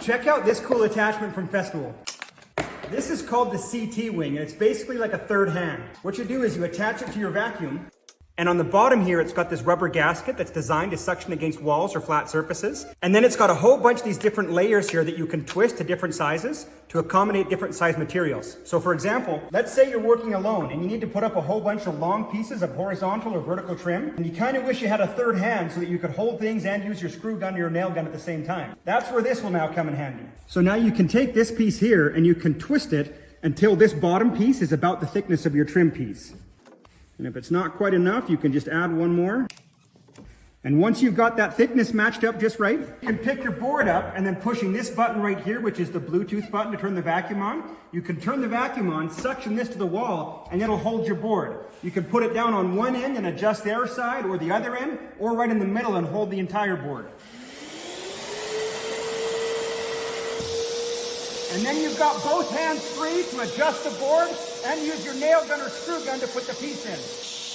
check out this cool attachment from Festival. This is called the CT wing, and it's basically like a third hand. What you do is you attach it to your vacuum, and on the bottom here, it's got this rubber gasket that's designed to suction against walls or flat surfaces. And then it's got a whole bunch of these different layers here that you can twist to different sizes to accommodate different size materials. So for example, let's say you're working alone and you need to put up a whole bunch of long pieces of horizontal or vertical trim, and you kind of wish you had a third hand so that you could hold things and use your screw gun or your nail gun at the same time. That's where this will now come in handy. So now you can take this piece here and you can twist it until this bottom piece is about the thickness of your trim piece. And if it's not quite enough, you can just add one more. And once you've got that thickness matched up just right, you can pick your board up and then pushing this button right here, which is the Bluetooth button to turn the vacuum on. You can turn the vacuum on, suction this to the wall, and it'll hold your board. You can put it down on one end and adjust the other side or the other end, or right in the middle and hold the entire board. And then you've got both hands free to adjust the board and use your nail gun or screw gun to put the piece in.